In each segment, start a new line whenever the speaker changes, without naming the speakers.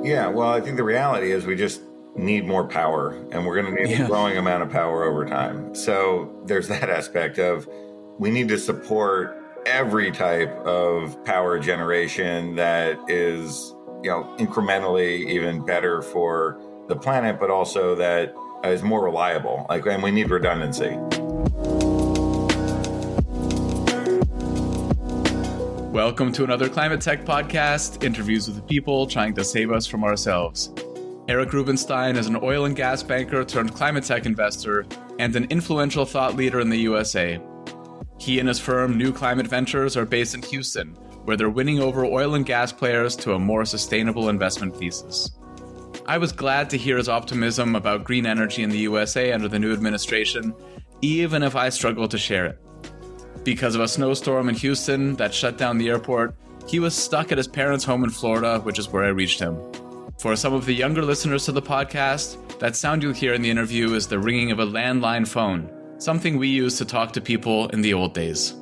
Yeah, well, I think the reality is we just need more power, and we're going to need a
Yeah.
growing amount of power over time. So there's that aspect of we need to support every type of power generation that is, incrementally even better for the planet, but also that is more reliable. And we need redundancy.
Welcome to another ClimateTech podcast, interviews with the people trying to save us from ourselves. Eric Rubenstein is an oil and gas banker turned ClimateTech investor and an influential thought leader in the USA. He and his firm, New Climate Ventures, are based in Houston, where they're winning over oil and gas players to a more sustainable investment thesis. I was glad to hear his optimism about green energy in the USA under the new administration, even if I struggle to share it. Because of a snowstorm in Houston that shut down the airport, he was stuck at his parents' home in Florida, which is where I reached him. For some of the younger listeners to the podcast, that sound you'll hear in the interview is the ringing of a landline phone, something we used to talk to people in the old days.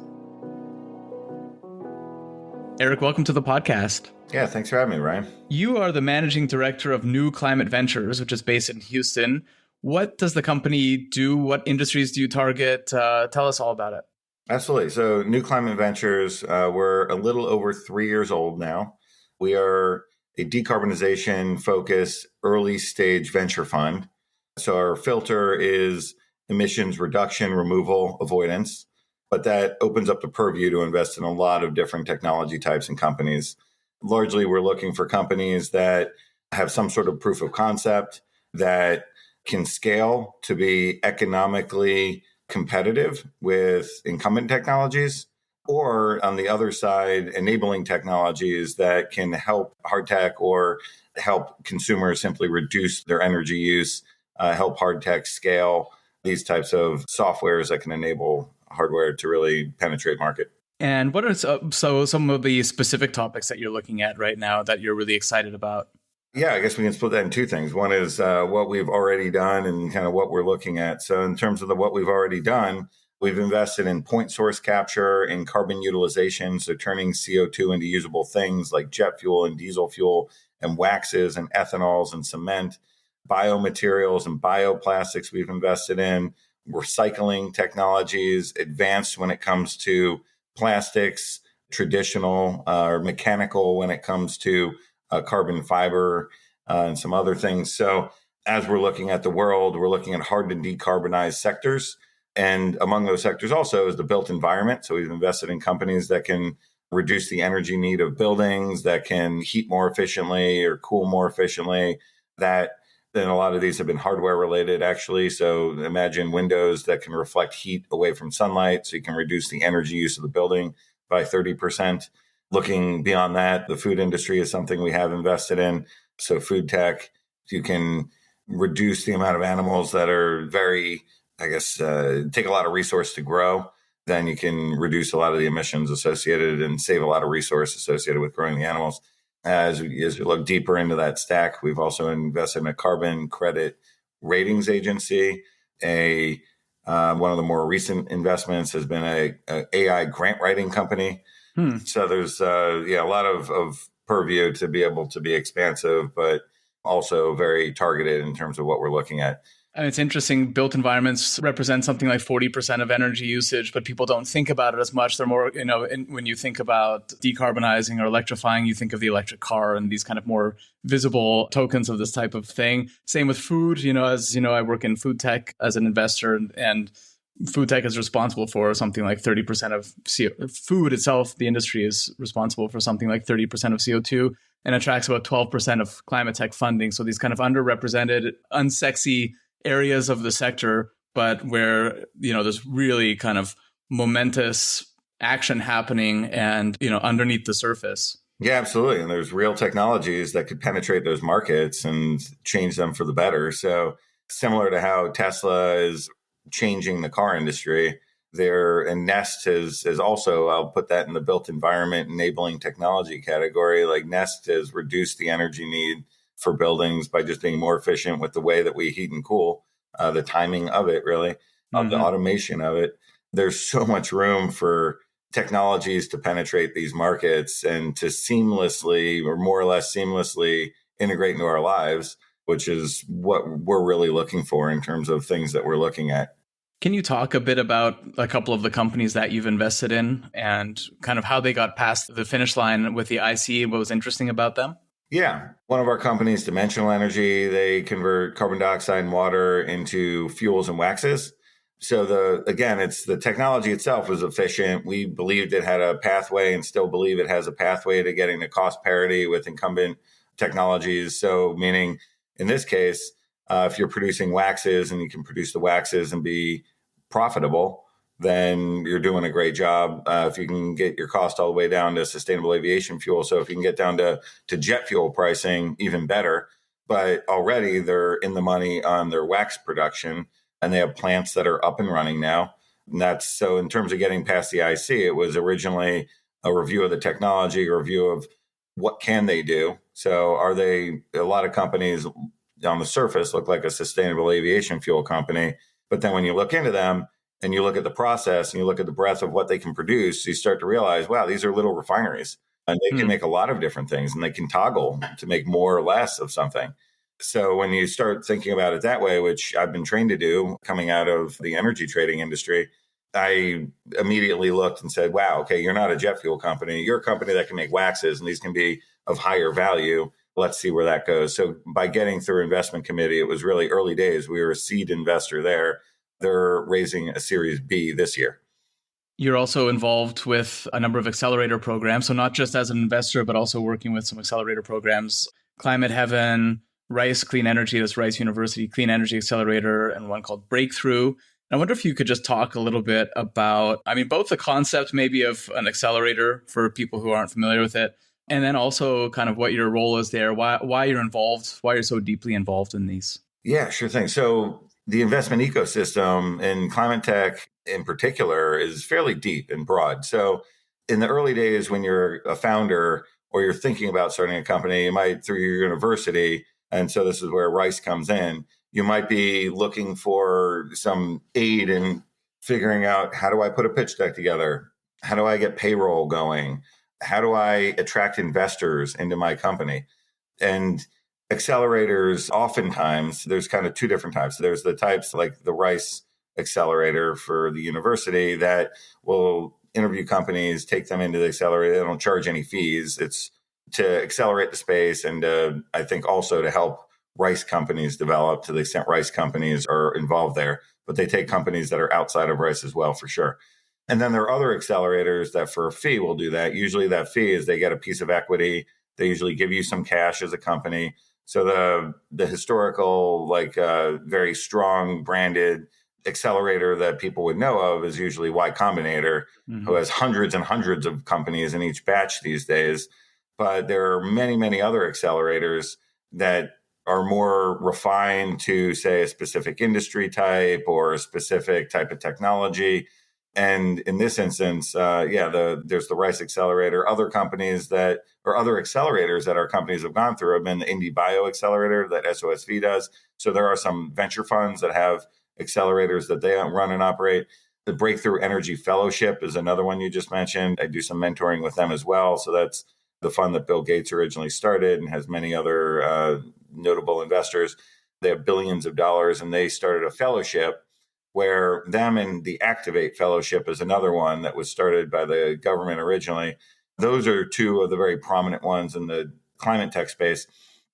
Eric, welcome to the podcast.
Yeah, thanks for having me, Ryan.
You are the managing director of New Climate Ventures, which is based in Houston. What does the company do? What industries do you target? Tell us all about it.
Absolutely. So New Climate Ventures, we're a little over 3 years old now. We are a decarbonization-focused early-stage venture fund. So our filter is emissions reduction, removal, avoidance. But that opens up the purview to invest in a lot of different technology types and companies. Largely, we're looking for companies that have some sort of proof of concept that can scale to be economically competitive with incumbent technologies, or on the other side, enabling technologies that can help hard tech or help consumers simply reduce their energy use, help hard tech scale these types of softwares that can enable hardware to really penetrate market.
And what are some of the specific topics that you're looking at right now that you're really excited about?
Yeah, I guess we can split that in two things. One is what we've already done and kind of what we're looking at. So in terms of what we've already done, we've invested in point source capture and carbon utilization. So turning CO2 into usable things like jet fuel and diesel fuel and waxes and ethanols and cement, biomaterials and bioplastics we've invested in, recycling technologies, advanced when it comes to plastics, traditional or mechanical when it comes to carbon fiber, and some other things. So as we're looking at the world, we're looking at hard to decarbonize sectors. And among those sectors also is the built environment. So we've invested in companies that can reduce the energy need of buildings, that can heat more efficiently or cool more efficiently. Then a lot of these have been hardware related, actually. So imagine windows that can reflect heat away from sunlight, so you can reduce the energy use of the building by 30%. Looking beyond that, the food industry is something we have invested in. So food tech, you can reduce the amount of animals that are very, take a lot of resource to grow. Then you can reduce a lot of the emissions associated and save a lot of resource associated with growing the animals. As we look deeper into that stack, we've also invested in a carbon credit ratings agency. One of the more recent investments has been a AI grant writing company. So there's a lot of purview to be able to be expansive, but also very targeted in terms of what we're looking at.
And it's interesting, built environments represent something like 40% of energy usage, but people don't think about it as much. They're more, when you think about decarbonizing or electrifying, you think of the electric car and these kind of more visible tokens of this type of thing. Same with food, I work in food tech as an investor, and food tech is responsible for something like 30% of food itself. The industry is responsible for something like 30% of CO2 and attracts about 12% of climate tech funding. So these kind of underrepresented, unsexy areas of the sector, but where, there's really kind of momentous action happening and, underneath the surface.
Yeah, absolutely. And there's real technologies that could penetrate those markets and change them for the better. So similar to how Tesla is changing the car industry, and Nest is also, I'll put that in the built environment enabling technology category. Like Nest has reduced the energy need for buildings by just being more efficient with the way that we heat and cool, the timing of it, really, of the automation of it. There's so much room for technologies to penetrate these markets and to seamlessly or more or less seamlessly integrate into our lives, which is what we're really looking for in terms of things that we're looking at.
Can you talk a bit about a couple of the companies that you've invested in and kind of how they got past the finish line with the IC and what was interesting about them?
Yeah. One of our companies, Dimensional Energy, they convert carbon dioxide and water into fuels and waxes. So it's the technology itself was efficient. We believed it had a pathway and still believe it has a pathway to getting to cost parity with incumbent technologies. So meaning in this case, if you're producing waxes and you can produce the waxes and be profitable, then you're doing a great job. If you can get your cost all the way down to sustainable aviation fuel. So if you can get down to jet fuel pricing, even better. But already they're in the money on their wax production and they have plants that are up and running now. And that's so in terms of getting past the IC, it was originally a review of the technology, a review of what can they do. So a lot of companies on the surface look like a sustainable aviation fuel company. But then when you look into them, and you look at the process and you look at the breadth of what they can produce, you start to realize, wow, these are little refineries and they can make a lot of different things and they can toggle to make more or less of something. So when you start thinking about it that way, which I've been trained to do coming out of the energy trading industry, I immediately looked and said, wow, okay, you're not a jet fuel company. You're a company that can make waxes and these can be of higher value. Let's see where that goes. So by getting through investment committee, it was really early days. We were a seed investor there. They're raising a Series B this year.
You're also involved with a number of accelerator programs. So not just as an investor, but also working with some accelerator programs, Climate Heaven, Rice Clean Energy, that's Rice University Clean Energy Accelerator, and one called Breakthrough. I wonder if you could just talk a little bit about, both the concept maybe of an accelerator for people who aren't familiar with it, and then also kind of what your role is there, why you're involved, why you're so deeply involved in these.
Yeah, sure thing. So the investment ecosystem in ClimateTech in particular is fairly deep and broad. So in the early days when you're a founder or you're thinking about starting a company, you might through your university, and so this is where Rice comes in, you might be looking for some aid in figuring out, how do I put a pitch deck together? How do I get payroll going? How do I attract investors into my company? And accelerators, oftentimes, there's kind of two different types. There's the types like the Rice Accelerator for the university that will interview companies, take them into the accelerator. They don't charge any fees. It's to accelerate the space and I think also to help Rice companies develop to the extent Rice companies are involved there. But they take companies that are outside of Rice as well, for sure. And then there are other accelerators that for a fee will do that. Usually that fee is they get a piece of equity. They usually give you some cash as a company. So the historical, very strong branded accelerator that people would know of is usually Y Combinator, who has hundreds and hundreds of companies in each batch these days. But there are many, many other accelerators that are more refined to, say, a specific industry type or a specific type of technology. And in this instance, there's the Rice Accelerator. Other companies other accelerators that our companies have gone through have been the Indie Bio Accelerator that SOSV does. So there are some venture funds that have accelerators that they run and operate. The Breakthrough Energy Fellowship is another one you just mentioned. I do some mentoring with them as well. So that's the fund that Bill Gates originally started and has many other notable investors. They have billions of dollars, and they started a fellowship where them and the Activate Fellowship is another one that was started by the government originally. Those are two of the very prominent ones in the climate tech space.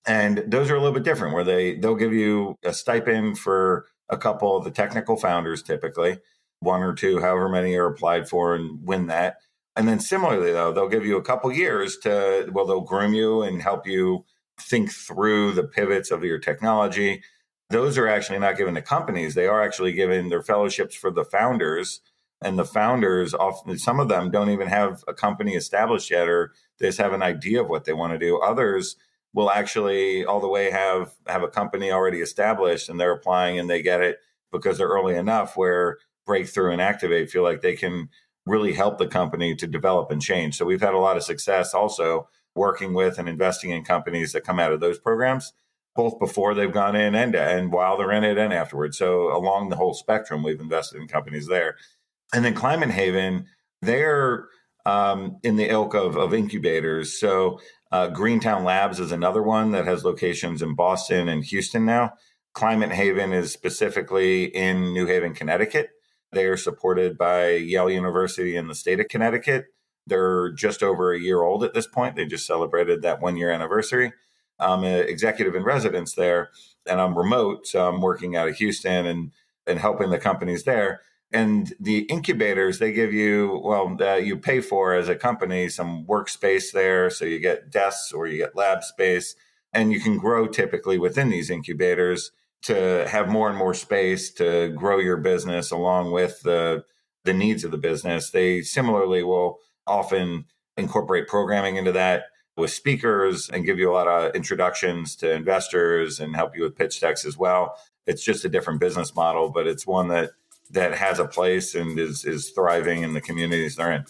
And those are a little bit different, where they'll give you a stipend for a couple of the technical founders, typically, one or two, however many are applied for, and win that. And then similarly, though, they'll give you a couple years they'll groom you and help you think through the pivots of your technology. Those are actually not given to companies. They are actually given their fellowships for the founders. And the founders, often, some of them don't even have a company established yet, or they just have an idea of what they want to do. Others will actually all the way have a company already established, and they're applying and they get it because they're early enough where Breakthrough and Activate feel like they can really help the company to develop and change. So we've had a lot of success also working with and investing in companies that come out of those programs, both before they've gone in and while they're in it and afterwards. So along the whole spectrum, we've invested in companies there. And then Climate Haven, they're in the ilk of incubators. So Greentown Labs is another one that has locations in Boston and Houston now. Climate Haven is specifically in New Haven, Connecticut. They are supported by Yale University in the state of Connecticut. They're just over a year old at this point. They just celebrated that 1 year anniversary. I'm an executive in residence there, and I'm remote, so I'm working out of Houston and helping the companies there. And the incubators, they give you, you pay for as a company some workspace there. So you get desks or you get lab space, and you can grow typically within these incubators to have more and more space to grow your business along with the needs of the business. They similarly will often incorporate programming into that with speakers and give you a lot of introductions to investors and help you with pitch decks as well. It's just a different business model, but it's one that has a place and is thriving in the communities they're in.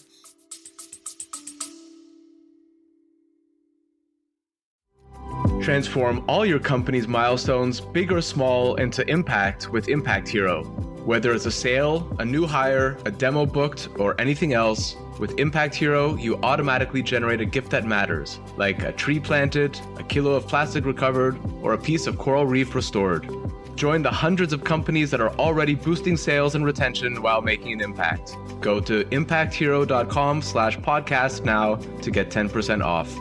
Transform all your company's milestones, big or small, into impact with Impact Hero. Whether it's a sale, a new hire, a demo booked, or anything else, with Impact Hero, you automatically generate a gift that matters, like a tree planted, a kilo of plastic recovered, or a piece of coral reef restored. Join the hundreds of companies that are already boosting sales and retention while making an impact. Go to impacthero.com/podcast now to get 10% off.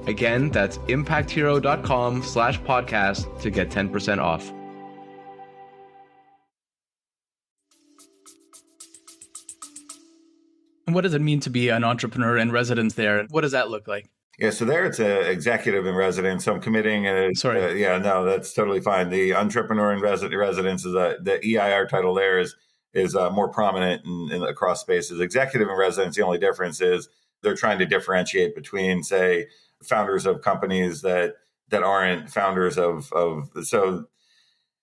Again, that's impacthero.com/podcast to get 10% off. And what does it mean to be an entrepreneur in residence there? What does that look like?
Yeah, so there it's an executive in residence. So I'm committing. No, that's totally fine. The entrepreneur in residence is the EIR title there is more prominent in across spaces. Executive in residence, the only difference is they're trying to differentiate between, say, founders of companies that aren't founders of. So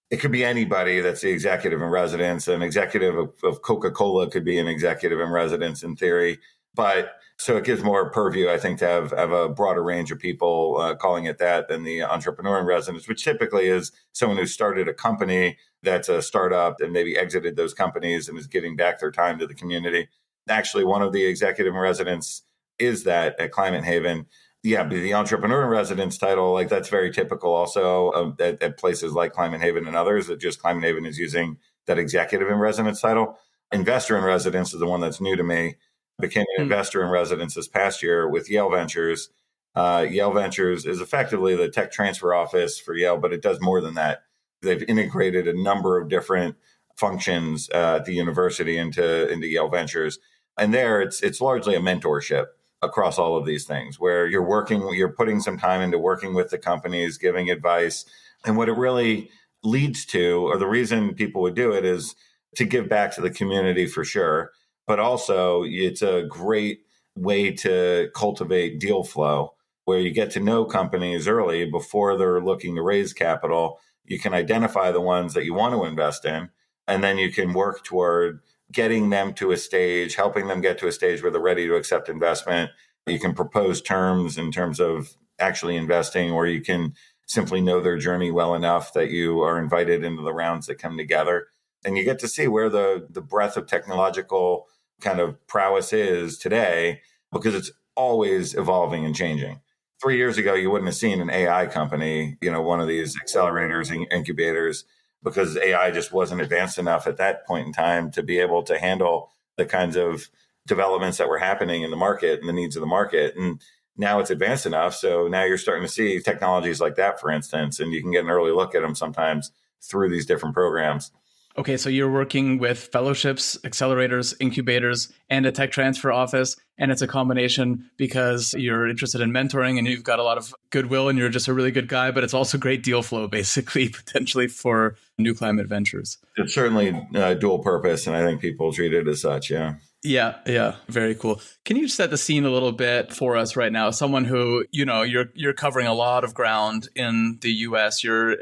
it could be anybody that's the executive in residence. An executive of Coca-Cola could be an executive in residence in theory. But so it gives more purview, I think, to have a broader range of people calling it that than the entrepreneur in residence, which typically is someone who started a company that's a startup and maybe exited those companies and is giving back their time to the community. Actually, one of the executive in residence is that at Climate Haven. Yeah, the entrepreneur in residence title, like that's very typical also at places like Climate Haven and others, that just Climate Haven is using that executive in residence title. Investor in residence is the one that's new to me. Became an investor in residence this past year with Yale Ventures. Yale Ventures is effectively the tech transfer office for Yale, but it does more than that. They've integrated a number of different functions at the university into Yale Ventures. And there it's largely a mentorship across all of these things where you're putting some time into working with the companies, giving advice. And what it really leads to, or the reason people would do it, is to give back to the community for sure. But also it's a great way to cultivate deal flow where you get to know companies early before they're looking to raise capital. You can identify the ones that you want to invest in, and then you can work toward getting them to a stage, helping them get to a stage where they're ready to accept investment. You can propose terms in terms of actually investing, or you can simply know their journey well enough that you are invited into the rounds that come together. And you get to see where the breadth of technological kind of prowess is today, because it's always evolving and changing. 3 years ago, you wouldn't have seen an AI company, one of these accelerators and incubators, because AI just wasn't advanced enough at that point in time to be able to handle the kinds of developments that were happening in the market and the needs of the market. And now it's advanced enough. So now you're starting to see technologies like that, for instance, and you can get an early look at them sometimes through these different programs.
Okay, so you're working with fellowships, accelerators, incubators, and a tech transfer office. And it's a combination because you're interested in mentoring and you've got a lot of goodwill and you're just a really good guy, but it's also great deal flow, basically, potentially for new climate ventures.
It's certainly dual purpose, and I think people treat it as such, yeah.
Yeah. Very cool. Can you set the scene a little bit for us right now? Someone who, you're covering a lot of ground in the US. You're,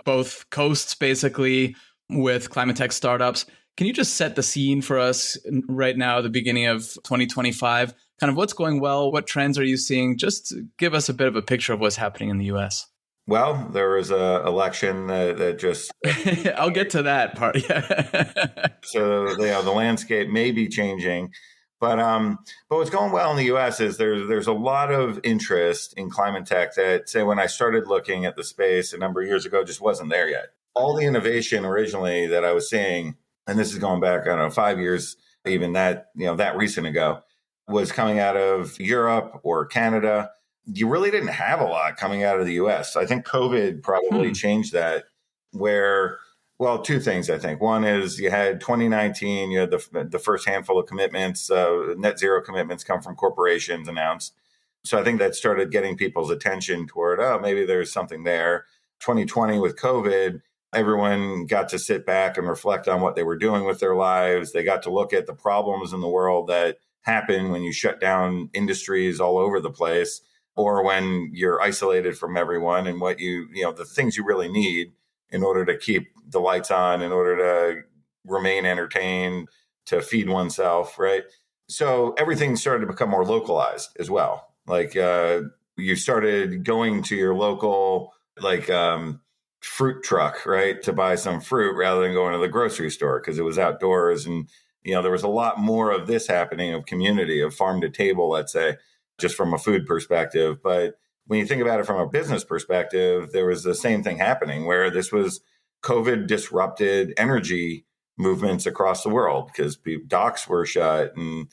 both coasts, basically, with ClimateTech startups. Can you just set the scene for us right now, the beginning of 2025? Kind of what's going well? What trends are you seeing? Just give us a bit of a picture of what's happening in the US.
Well, there was an election that just...
I'll get to that part. Yeah.
So the landscape may be changing. But what's going well in the U.S. is there's a lot of interest in climate tech that, say, when I started looking at the space a number of years ago, just wasn't there yet. All the innovation originally that I was seeing, and this is going back, I don't know, 5 years, even that recent ago, was coming out of Europe or Canada. You really didn't have a lot coming out of the US. I think COVID probably changed that, where, well, two things, I think. One is you had 2019, you had the first handful of commitments, net zero commitments come from corporations announced. So I think that started getting people's attention toward, oh, maybe there's something there. 2020 with COVID, everyone got to sit back and reflect on what they were doing with their lives. They got to look at the problems in the world that happen when you shut down industries all over the place, or when you're isolated from everyone, and the things you really need in order to keep the lights on, in order to remain entertained, to feed oneself, right? So everything started to become more localized as well. Like you started going to your local, fruit truck, right, to buy some fruit rather than going to the grocery store because it was outdoors. And, there was a lot more of this happening, of community, of farm to table, let's say, just from a food perspective. But when you think about it from a business perspective, there was the same thing happening, where this was COVID disrupted energy movements across the world because docks were shut and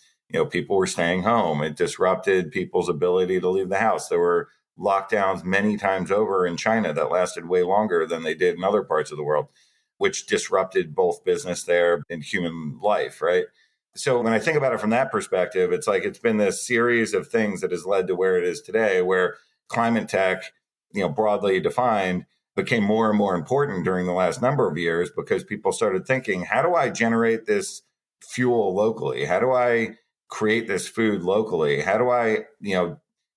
people were staying home. It disrupted people's ability to leave the house. There were lockdowns many times over in China that lasted way longer than they did in other parts of the world, which disrupted both business there and human life, right? So when I think about it from that perspective, it's like it's been this series of things that has led to where it is today, where climate tech, broadly defined, became more and more important during the last number of years because people started thinking, how do I generate this fuel locally? How do I create this food locally? How do I,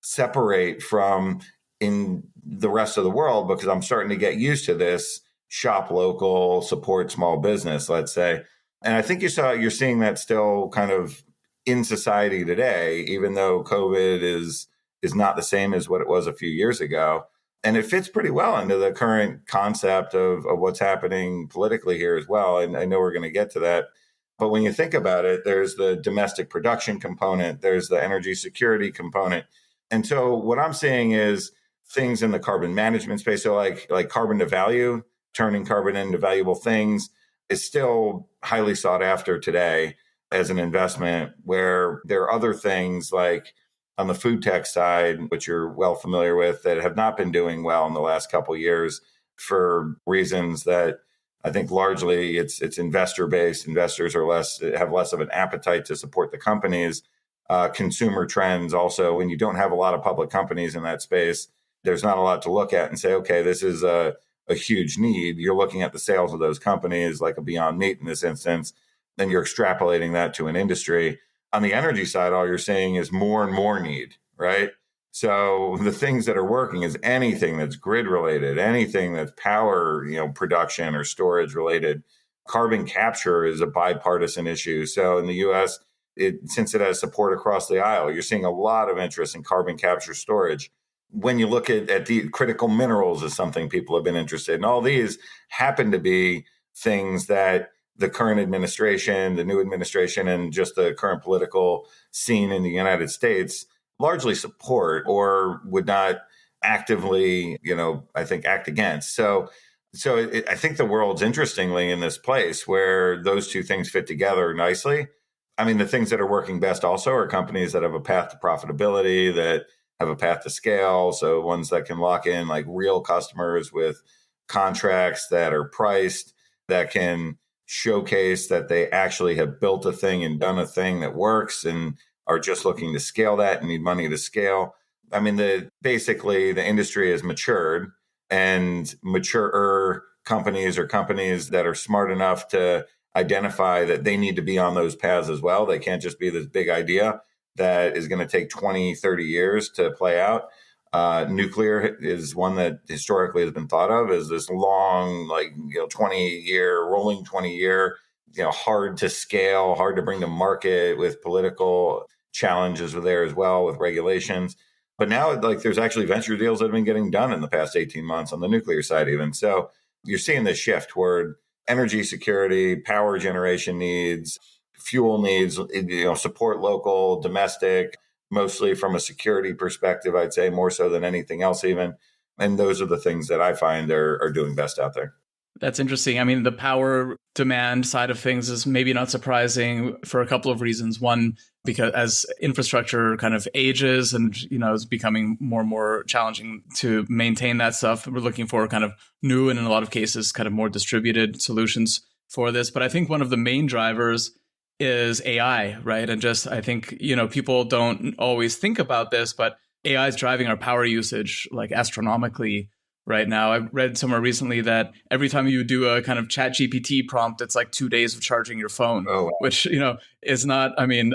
separate from in the rest of the world, because I'm starting to get used to this shop local, support small business, let's say. And I think you're seeing that still kind of in society today, even though COVID is not the same as what it was a few years ago. And it fits pretty well into the current concept of what's happening politically here as well. And I know we're going to get to that. But when you think about it, there's the domestic production component, there's the energy security component. And so what I'm seeing is things in the carbon management space. So like carbon to value, turning carbon into valuable things, is still highly sought after today as an investment, where there are other things like on the food tech side, which you're well familiar with, that have not been doing well in the last couple of years for reasons that I think largely it's investor based. Investors have less of an appetite to support the companies. Consumer trends also, when you don't have a lot of public companies in that space, there's not a lot to look at and say, okay, this is a huge need. You're looking at the sales of those companies, like a Beyond Meat in this instance, then you're extrapolating that to an industry. On the energy side, all you're seeing is more and more need, right? So the things that are working is anything that's grid related, anything that's power, production or storage related. Carbon capture is a bipartisan issue. So in the US, since it has support across the aisle, you're seeing a lot of interest in carbon capture storage. When you look at the critical minerals is something people have been interested in. All these happen to be things that the current administration, the new administration, and just the current political scene in the United States largely support or would not actively, I think, act against. So I think the world's interestingly in this place where those two things fit together nicely. I mean, the things that are working best also are companies that have a path to profitability, that have a path to scale. So ones that can lock in like real customers with contracts that are priced, that can showcase that they actually have built a thing and done a thing that works and are just looking to scale that and need money to scale. I mean, basically the industry has matured, and maturer companies are companies that are smart enough to identify that they need to be on those paths as well. They can't just be this big idea that is going to take 20, 30 years to play out. Nuclear is one that historically has been thought of as this long, 20-year, rolling 20-year, hard to scale, hard to bring to market, with political challenges there as well, with regulations. But now, there's actually venture deals that have been getting done in the past 18 months on the nuclear side even. So you're seeing this shift toward energy security, power generation needs, fuel needs, support local, domestic, mostly from a security perspective, I'd say more so than anything else even. And those are the things that I find are doing best out there.
That's interesting. I mean, the power demand side of things is maybe not surprising for a couple of reasons. One, because as infrastructure kind of ages and, is becoming more and more challenging to maintain that stuff, we're looking for kind of new and in a lot of cases kind of more distributed solutions for this. But I think one of the main drivers is AI, right? And just, I think, people don't always think about this, but AI is driving our power usage like astronomically right now. I read somewhere recently that every time you do a kind of chat GPT prompt, it's like 2 days of charging your phone, which, is not, I mean,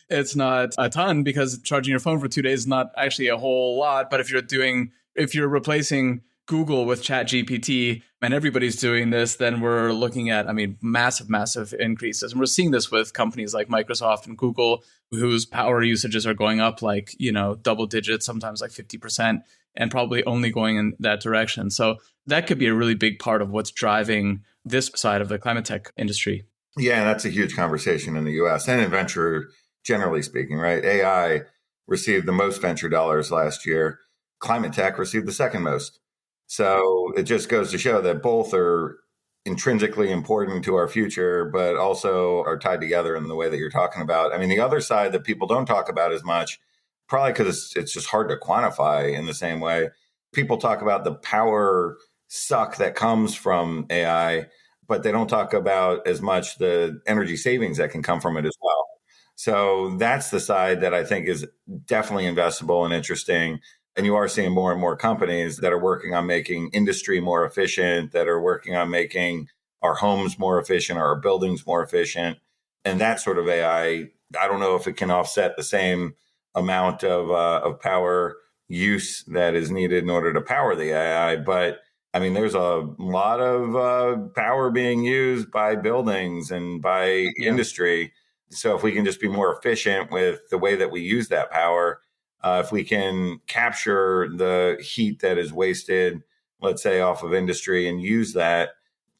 it's not a ton because charging your phone for 2 days is not actually a whole lot. But if you're replacing Google with chat GPT and everybody's doing this, then we're looking at, massive increases. And we're seeing this with companies like Microsoft and Google, whose power usages are going up like, double digits, sometimes like 50%. And probably only going in that direction. So that could be a really big part of what's driving this side of the climate tech industry.
Yeah, that's a huge conversation in the US and in venture, generally speaking, right? AI received the most venture dollars last year. Climate tech received the second most. So it just goes to show that both are intrinsically important to our future, but also are tied together in the way that you're talking about. I mean, the other side that people don't talk about as much, probably because it's just hard to quantify in the same way. People talk about the power suck that comes from AI, but they don't talk about as much the energy savings that can come from it as well. So that's the side that I think is definitely investable and interesting. And you are seeing more and more companies that are working on making industry more efficient, that are working on making our homes more efficient, our buildings more efficient. And that sort of AI, I don't know if it can offset the same amount of power use that is needed in order to power the AI. But I mean, there's a lot of power being used by buildings and by industry. So if we can just be more efficient with the way that we use that power, if we can capture the heat that is wasted, let's say off of industry and use that,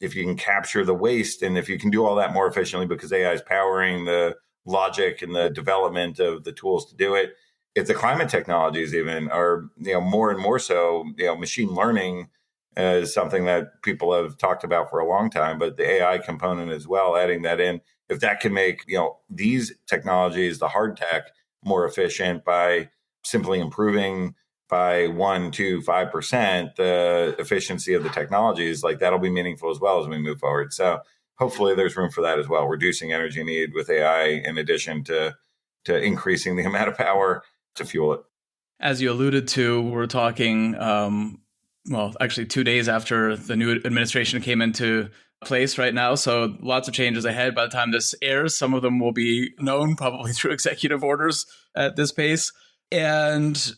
if you can capture the waste and if you can do all that more efficiently because AI is powering the logic and the development of the tools to do it. If the climate technologies even are, more and more so, machine learning is something that people have talked about for a long time, but the AI component as well, adding that in, if that can make, these technologies, the hard tech, more efficient by simply improving by 1, 2, 5% the efficiency of the technologies, like that'll be meaningful as well as we move forward. So hopefully there's room for that as well, reducing energy need with AI in addition to increasing the amount of power to fuel it.
As you alluded to, we're talking, actually 2 days after the new administration came into place right now. So lots of changes ahead. By the time this airs, some of them will be known probably through executive orders at this pace. And,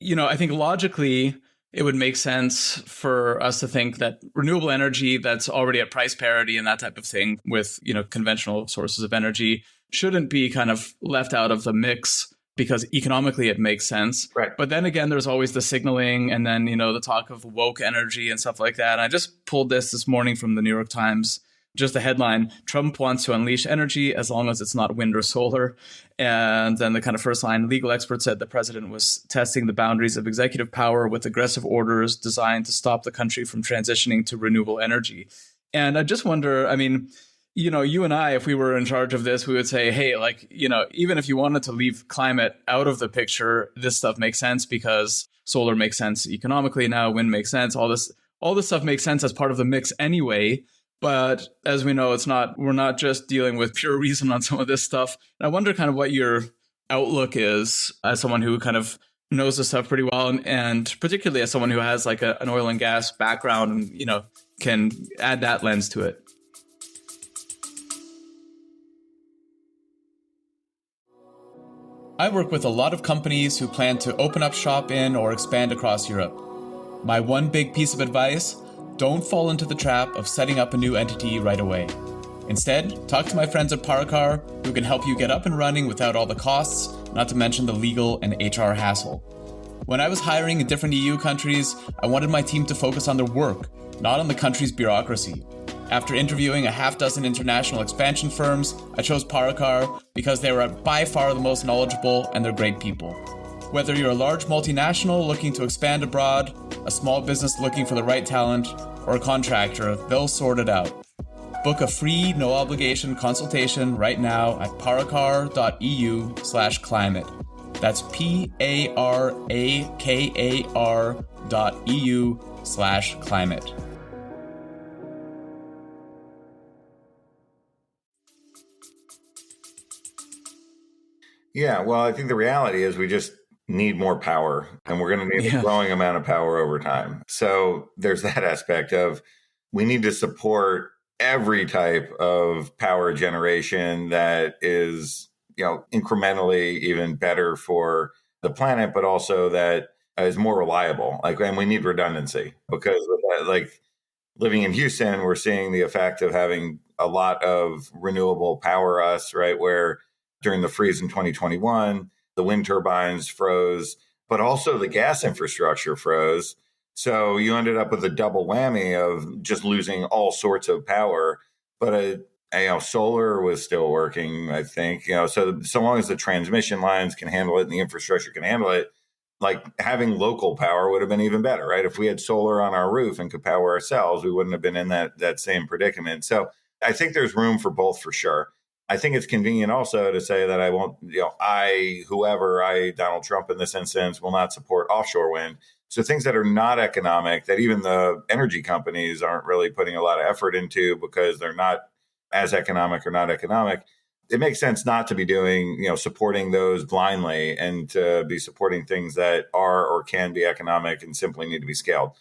I think logically, it would make sense for us to think that renewable energy that's already at price parity and that type of thing with, conventional sources of energy shouldn't be kind of left out of the mix because economically it makes sense.
Right.
But then again, there's always the signaling and then, the talk of woke energy and stuff like that. And I just pulled this morning from the New York Times, just the headline, Trump wants to unleash energy as long as it's not wind or solar. And then the kind of first line, legal experts said the president was testing the boundaries of executive power with aggressive orders designed to stop the country from transitioning to renewable energy. And I just wonder, you and I, if we were in charge of this, we would say, hey, even if you wanted to leave climate out of the picture, this stuff makes sense because solar makes sense economically now, wind makes sense. All this stuff makes sense as part of the mix anyway. But as we know, we're not just dealing with pure reason on some of this stuff. And I wonder kind of what your outlook is as someone who kind of knows this stuff pretty well. And particularly as someone who has like an oil and gas background and, can add that lens to it. I work with a lot of companies who plan to open up shop in or expand across Europe. My one big piece of advice: don't fall into the trap of setting up a new entity right away. Instead, talk to my friends at Paracar, who can help you get up and running without all the costs, not to mention the legal and HR hassle. When I was hiring in different EU countries, I wanted my team to focus on their work, not on the country's bureaucracy. After interviewing a half dozen international expansion firms, I chose Paracar because they were by far the most knowledgeable and they're great people. Whether you're a large multinational looking to expand abroad, a small business looking for the right talent, or a contractor, they'll sort it out. Book a free, no-obligation consultation right now at paracar.eu/climate. That's PARAKAR.eu/climate.
Yeah, well, I think the reality is we just need more power, and we're going to need a growing amount of power over time. So there's that aspect of we need to support every type of power generation that is, incrementally even better for the planet, but also that is more reliable. And we need redundancy because with that, living in Houston, we're seeing the effect of having a lot of renewable power right? Where during the freeze in 2021, the wind turbines froze, but also the gas infrastructure froze. So you ended up with a double whammy of just losing all sorts of power. But solar was still working, I think. So long as the transmission lines can handle it and the infrastructure can handle it, having local power would have been even better, right? If we had solar on our roof and could power ourselves, we wouldn't have been in that same predicament. So I think there's room for both for sure. I think it's convenient also to say that I won't, Donald Trump in this instance, will not support offshore wind. So things that are not economic, that even the energy companies aren't really putting a lot of effort into because they're not as economic or not economic, it makes sense not to be doing, supporting those blindly and to be supporting things that are or can be economic and simply need to be scaled,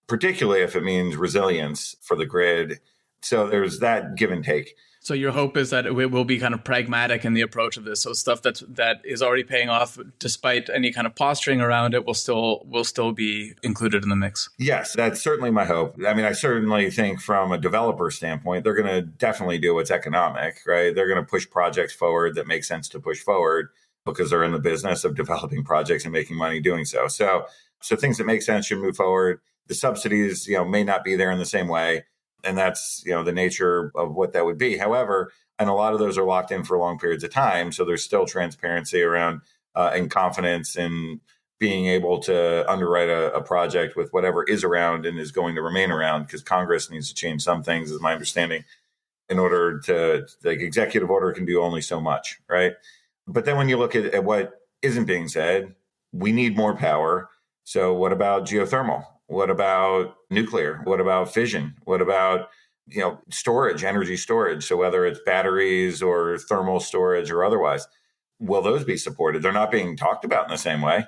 particularly if it means resilience for the grid. So there's that give and take.
So your hope is that it will be kind of pragmatic in the approach of this. So stuff that is already paying off, despite any kind of posturing around it, will still be included in the mix.
Yes, that's certainly my hope. I mean, I certainly think from a developer standpoint, they're going to definitely do what's economic, right? They're going to push projects forward that make sense to push forward because they're in the business of developing projects and making money doing so. So things that make sense should move forward. The subsidies, may not be there in the same way. And that's, the nature of what that would be. However, and a lot of those are locked in for long periods of time. So there's still transparency around and confidence in being able to underwrite a project with whatever is around and is going to remain around, because Congress needs to change some things, is my understanding, in order to, executive order can do only so much, right? But then when you look at what isn't being said, we need more power. So what about geothermal? What about nuclear? What about fission? What about, storage, energy storage? So whether it's batteries or thermal storage or otherwise, will those be supported? They're not being talked about in the same way.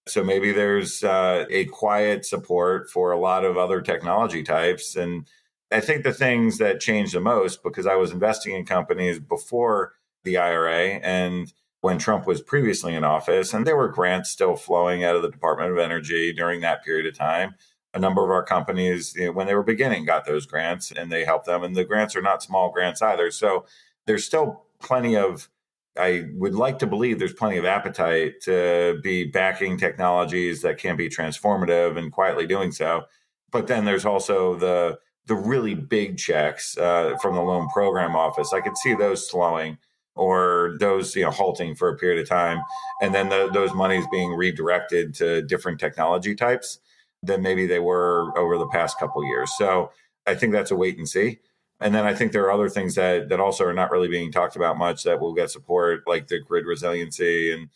So maybe there's a quiet support for a lot of other technology types. And I think the things that change the most, because I was investing in companies before the IRA and when Trump was previously in office, and there were grants still flowing out of the Department of Energy during that period of time. A number of our companies, when they were beginning, got those grants and they helped them. And the grants are not small grants either. So there's still plenty of, I would like to believe there's plenty of appetite to be backing technologies that can be transformative and quietly doing so. But then there's also the really big checks from the Loan Program Office. I could see those slowing, or those halting for a period of time, and then those monies being redirected to different technology types than maybe they were over the past couple of years. So I think that's a wait and see. And then I think there are other things that also are not really being talked about much that will get support, like the grid resiliency and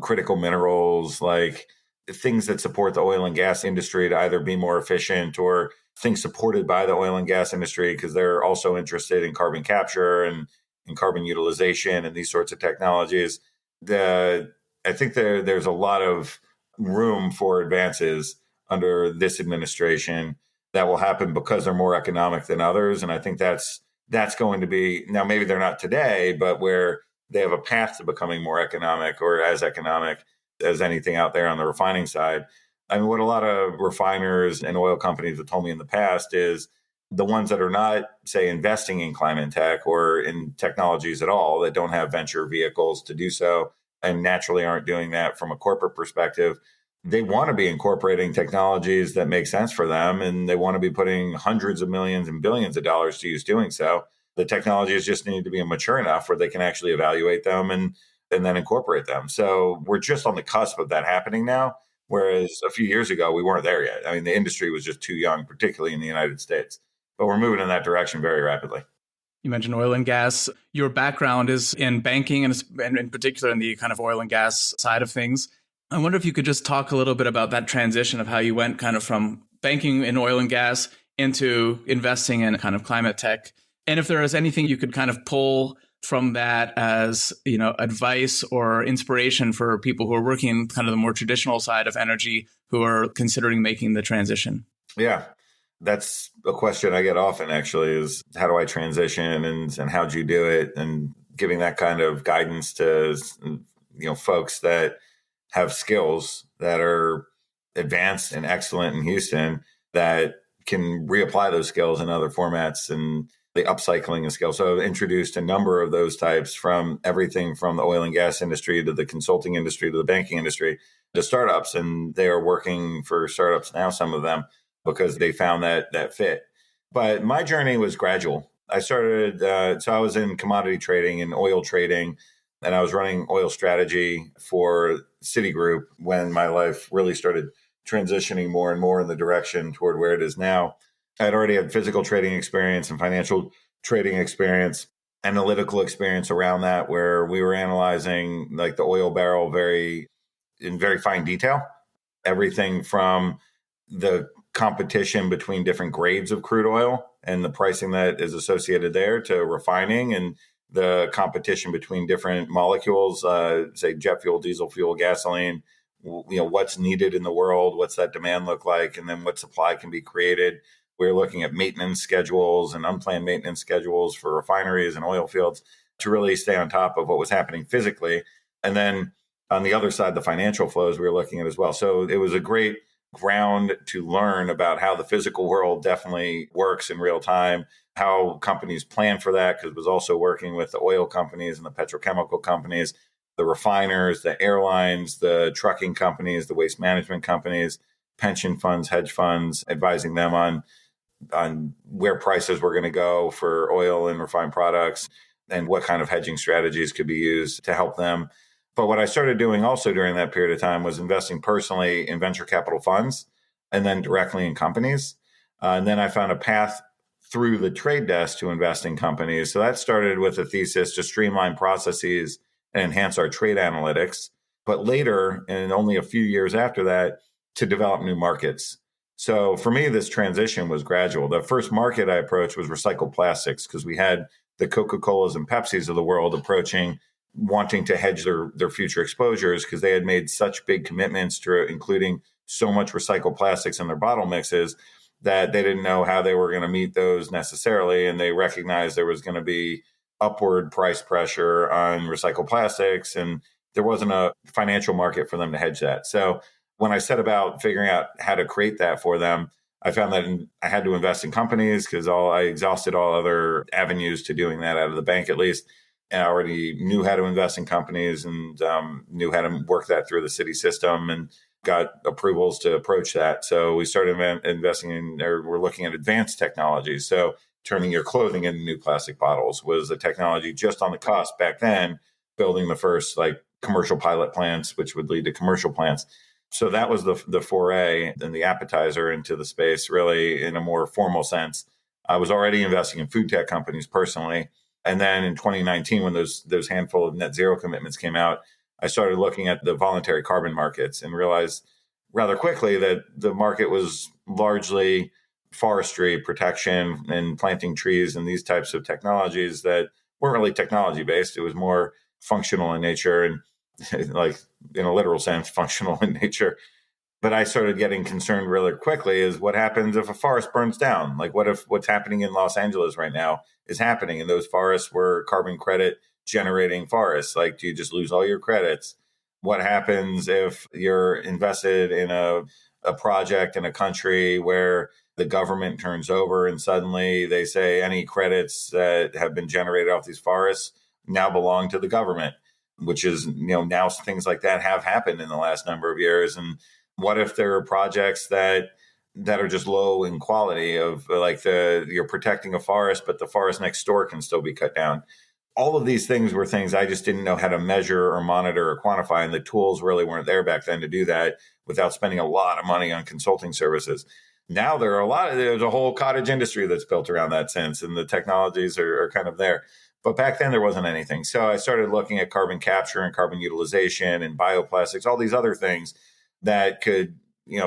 critical minerals, like things that support the oil and gas industry to either be more efficient, or things supported by the oil and gas industry because they're also interested in carbon capture and carbon utilization and these sorts of technologies. I think there's a lot of room for advances under this administration that will happen because they're more economic than others. And I think that's going to be, now maybe they're not today, but where they have a path to becoming more economic, or as economic as anything out there on the refining side. I mean, what a lot of refiners and oil companies have told me in the past is the ones that are not, say, investing in ClimateTech or in technologies at all, that don't have venture vehicles to do so, and naturally aren't doing that from a corporate perspective, they want to be incorporating technologies that make sense for them, and they want to be putting hundreds of millions and billions of dollars to use doing so. The technologies just need to be mature enough where they can actually evaluate them and then incorporate them. So we're just on the cusp of that happening now, whereas a few years ago, we weren't there yet. I mean, the industry was just too young, particularly in the United States. But we're moving in that direction very rapidly.
You mentioned oil and gas. Your background is in banking and in particular in the kind of oil and gas side of things. I wonder if you could just talk a little bit about that transition of how you went kind of from banking in oil and gas into investing in kind of climate tech. And if there is anything you could kind of pull from that as, advice or inspiration for people who are working in kind of the more traditional side of energy who are considering making the transition.
Yeah. That's a question I get often, actually, is how do I transition and how'd you do it? And giving that kind of guidance to, folks that have skills that are advanced and excellent in Houston that can reapply those skills in other formats and the upcycling of skills. So I've introduced a number of those types, from everything from the oil and gas industry to the consulting industry to the banking industry to startups. And they are working for startups now, some of them, because they found that fit. But my journey was gradual. I started, so I was in commodity trading and oil trading, and I was running oil strategy for Citigroup when my life really started transitioning more and more in the direction toward where it is now. I'd already had physical trading experience and financial trading experience, analytical experience around that, where we were analyzing like the oil barrel in very fine detail, everything from the competition between different grades of crude oil and the pricing that is associated there to refining and the competition between different molecules, say jet fuel, diesel fuel, gasoline, what's needed in the world, what's that demand look like, and then what supply can be created. We're looking at maintenance schedules and unplanned maintenance schedules for refineries and oil fields to really stay on top of what was happening physically. And then on the other side, the financial flows we were looking at as well. So it was a great ground to learn about how the physical world definitely works in real time, how companies plan for that, because it was also working with the oil companies and the petrochemical companies, the refiners, the airlines, the trucking companies, the waste management companies, pension funds, hedge funds, advising them on where prices were going to go for oil and refined products and what kind of hedging strategies could be used to help them. But what I started doing also during that period of time was investing personally in venture capital funds and then directly in companies. And then I found a path through the trade desk to invest in companies. So that started with a thesis to streamline processes and enhance our trade analytics. But later, and only a few years after that, to develop new markets. So for me, this transition was gradual. The first market I approached was recycled plastics, because we had the Coca-Colas and Pepsis of the world approaching, wanting to hedge their future exposures, because they had made such big commitments to including so much recycled plastics in their bottle mixes that they didn't know how they were going to meet those necessarily. And they recognized there was going to be upward price pressure on recycled plastics, and there wasn't a financial market for them to hedge that. So when I set about figuring out how to create that for them, I found that I had to invest in companies, because I exhausted all other avenues to doing that out of the bank, at least. And I already knew how to invest in companies and knew how to work that through the city system and got approvals to approach that. So we started investing in, or we're looking at advanced technologies. So turning your clothing into new plastic bottles was a technology just on the cusp back then, building the first commercial pilot plants, which would lead to commercial plants. So that was the foray and the appetizer into the space, really in a more formal sense. I was already investing in food tech companies personally. And then in 2019, when those handful of net zero commitments came out, I started looking at the voluntary carbon markets and realized rather quickly that the market was largely forestry protection and planting trees and these types of technologies that weren't really technology based. It was more functional in nature and like in a literal sense, functional in nature. But I started getting concerned really quickly is what happens if a forest burns down? Like what if what's happening in Los Angeles right now is happening and those forests were carbon credit generating forests? Like, do you just lose all your credits? What happens if you're invested in a project in a country where the government turns over and suddenly they say any credits that have been generated off these forests now belong to the government, which is, now things like that have happened in the last number of years. And What if there are projects that are just low in quality of like you're protecting a forest, but the forest next door can still be cut down. All of these things were things I just didn't know how to measure or monitor or quantify. And the tools really weren't there back then to do that without spending a lot of money on consulting services. Now there's a whole cottage industry that's built around that sense, and the technologies are kind of there. But back then there wasn't anything. So I started looking at carbon capture and carbon utilization and bioplastics, all these other things that could,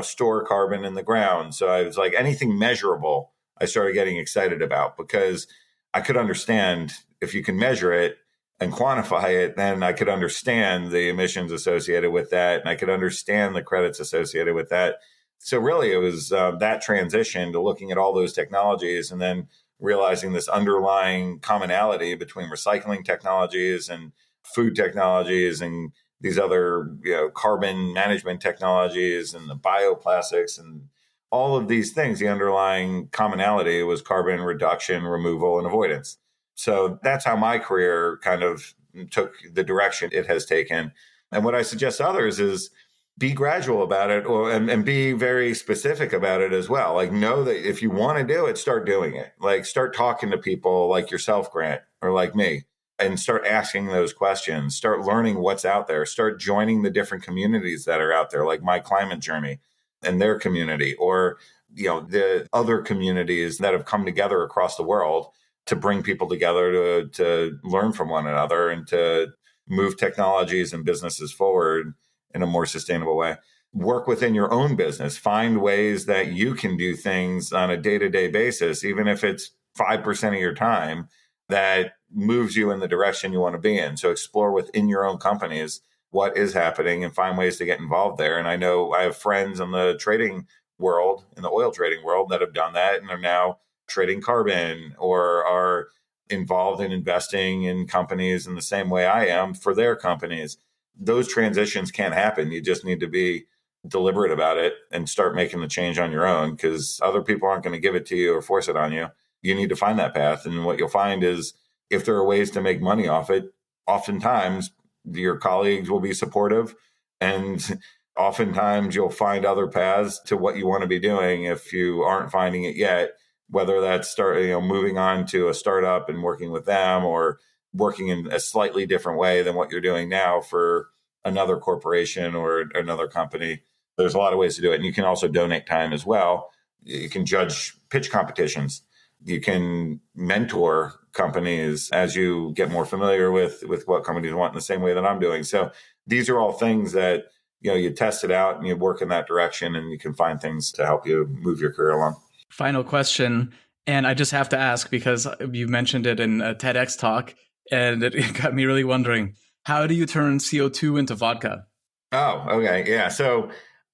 store carbon in the ground. So I was like, anything measurable, I started getting excited about, because I could understand if you can measure it and quantify it, then I could understand the emissions associated with that. And I could understand the credits associated with that. So really it was that transition to looking at all those technologies and then realizing this underlying commonality between recycling technologies and food technologies and these other, carbon management technologies and the bioplastics and all of these things. The underlying commonality was carbon reduction, removal, and avoidance. So that's how my career kind of took the direction it has taken. And what I suggest to others is be gradual about it, and be very specific about it as well. Like, know that if you want to do it, start doing it. Like, start talking to people like yourself, Grant, or like me, and start asking those questions. Start learning what's out there. Start joining the different communities that are out there, like My Climate Journey and their community, or the other communities that have come together across the world to bring people together to learn from one another and to move technologies and businesses forward in a more sustainable way. Work within your own business. Find ways that you can do things on a day-to-day basis, even if it's 5% of your time, that moves you in the direction you want to be in. So explore within your own companies what is happening and find ways to get involved there. And I know I have friends in the trading world, in the oil trading world, that have done that and are now trading carbon or are involved in investing in companies in the same way I am for their companies. Those transitions can't happen. You just need to be deliberate about it and start making the change on your own, because other people aren't going to give it to you or force it on you. You need to find that path. And what you'll find is if there are ways to make money off it, oftentimes your colleagues will be supportive, and oftentimes you'll find other paths to what you want to be doing if you aren't finding it yet, whether that's moving on to a startup and working with them, or working in a slightly different way than what you're doing now for another corporation or another company. There's a lot of ways to do it. And you can also donate time as well. You can judge pitch competitions. You can mentor companies as you get more familiar with what companies want in the same way that I'm doing. So these are all things that, you test it out and you work in that direction, and you can find things to help you move your career along.
Final question. And I just have to ask, because you mentioned it in a TEDx talk, and it got me really wondering, how do you turn CO2 into vodka?
Oh, okay. Yeah. So,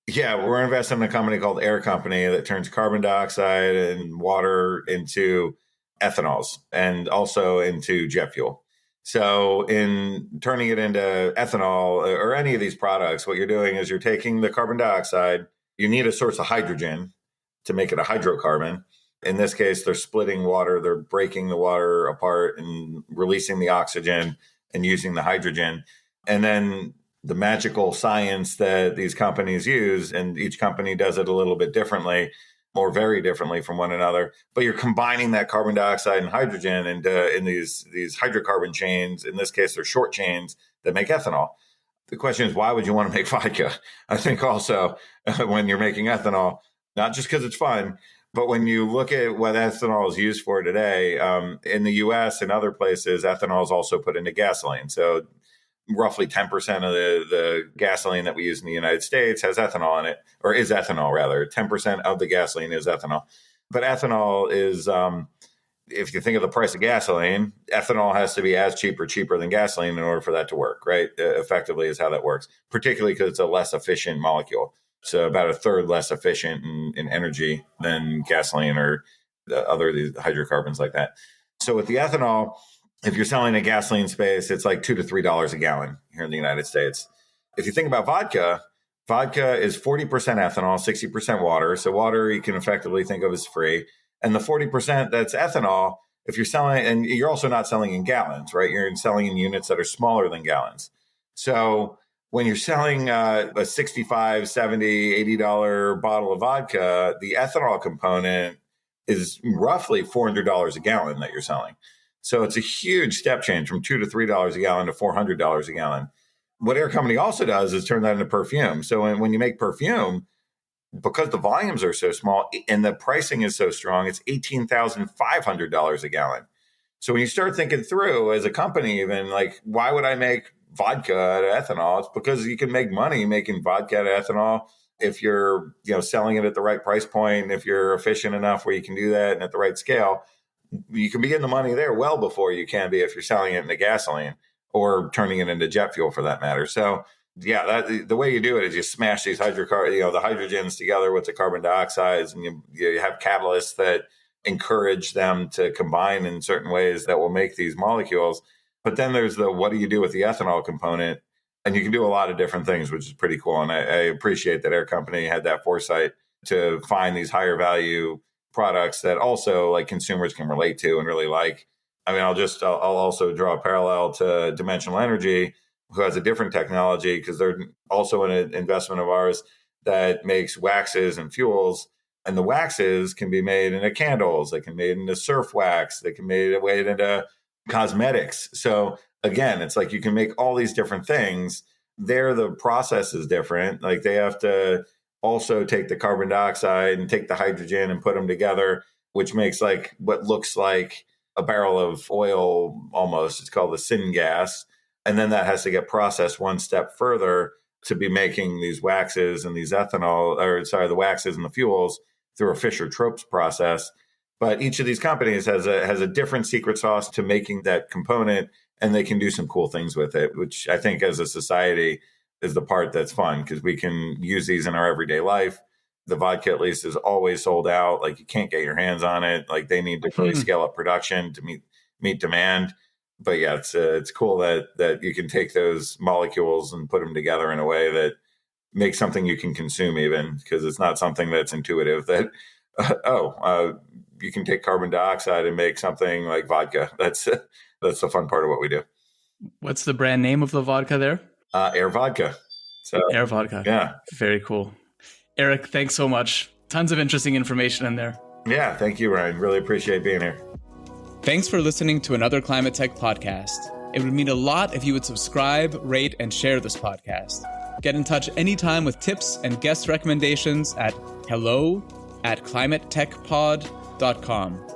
we're investing in a company called Air Company that turns carbon dioxide and water into ethanols and also into jet fuel. So in turning it into ethanol or any of these products, what you're doing is you're taking the carbon dioxide, you need a source of hydrogen to make it a hydrocarbon. In this case, they're splitting water, they're breaking the water apart and releasing the oxygen and using the hydrogen. And then the magical science that these companies use, and each company does it a little bit differently or very differently from one another, but you're combining that carbon dioxide and hydrogen in these hydrocarbon chains. In this case, they're short chains that make ethanol. The question is, why would you want to make vodka? I think also when you're making ethanol, not just because it's fun, but when you look at what ethanol is used for today, in the US and other places, ethanol is also put into gasoline. So roughly 10% of the gasoline that we use in the United States has ethanol in it, or is ethanol rather. 10% of the gasoline is ethanol. But ethanol is, if you think of the price of gasoline, ethanol has to be as cheap or cheaper than gasoline in order for that to work, right? Effectively is how that works, particularly because it's a less efficient molecule. So about a third less efficient in energy than gasoline or these hydrocarbons like that. So with the ethanol, if you're selling a gasoline space, it's like $2 to $3 a gallon here in the United States. If you think about vodka, vodka is 40% ethanol, 60% water. So water you can effectively think of as free. And the 40% that's ethanol, if you're selling, and you're also not selling in gallons, right? You're selling in units that are smaller than gallons. So when you're selling a $65, $70, $80 bottle of vodka, the ethanol component is roughly $400 a gallon that you're selling. So it's a huge step change from $2 to $3 a gallon to $400 a gallon. What Air Company also does is turn that into perfume. So when you make perfume, because the volumes are so small and the pricing is so strong, it's $18,500 a gallon. So when you start thinking through as a company, even like, why would I make vodka out of ethanol? It's because you can make money making vodka out of ethanol if you're, selling it at the right price point. If you're efficient enough where you can do that and at the right scale, you can be getting the money there well before you can be if you're selling it into gasoline or turning it into jet fuel for that matter. So yeah, the way you do it is you smash these the hydrogens together with the carbon dioxides, and you have catalysts that encourage them to combine in certain ways that will make these molecules. But then there's what do you do with the ethanol component? And you can do a lot of different things, which is pretty cool. And I appreciate that Air Company had that foresight to find these higher value products that also like consumers can relate to and really like. I mean, I'll also draw a parallel to Dimensional Energy, who has a different technology because they're also an investment of ours that makes waxes and fuels. And the waxes can be made into candles. They can be made into surf wax. They can be made into cosmetics. So again, it's like you can make all these different things. There, the process is different. Like they have to also take the carbon dioxide and take the hydrogen and put them together, which makes like what looks like a barrel of oil almost. It's called the syngas. And then that has to get processed one step further to be making these waxes and these the waxes and the fuels through a Fischer-Tropsch process. But each of these companies has a different secret sauce to making that component, and they can do some cool things with it, which I think as a society is the part that's fun because we can use these in our everyday life. The vodka, at least, is always sold out. Like you can't get your hands on it. Like they need to really scale up production to meet demand. But yeah, it's cool that you can take those molecules and put them together in a way that makes something you can consume, even because it's not something that's intuitive. That you can take carbon dioxide and make something like vodka. That's the fun part of what we do.
What's the brand name of the vodka there?
Air Vodka. So,
Air Vodka.
Yeah.
Very cool. Eric, thanks so much. Tons of interesting information in there.
Yeah, thank you, Ryan. Really appreciate being here.
Thanks for listening to another ClimateTech podcast. It would mean a lot if you would subscribe, rate, and share this podcast. Get in touch anytime with tips and guest recommendations at hello@climatetechpod.com.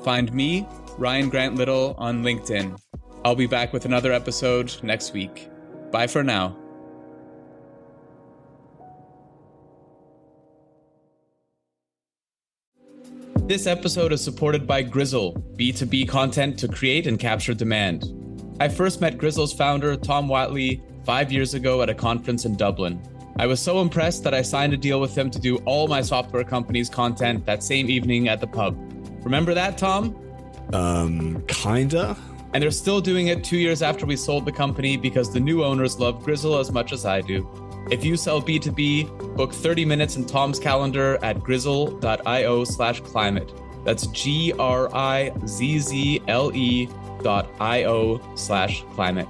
Find me, Ryan Grant Little, on LinkedIn. I'll be back with another episode next week. Bye for now. This episode is supported by Grizzle, B2B content to create and capture demand. I first met Grizzle's founder, Tom Watley, 5 years ago at a conference in Dublin. I was so impressed that I signed a deal with him to do all my software company's content that same evening at the pub. Remember that, Tom?
Kinda.
And they're still doing it 2 years after we sold the company because the new owners love Grizzle as much as I do. If you sell B2B, book 30 minutes in Tom's calendar at grizzle.io/climate. That's GRIZZLE.io/climate.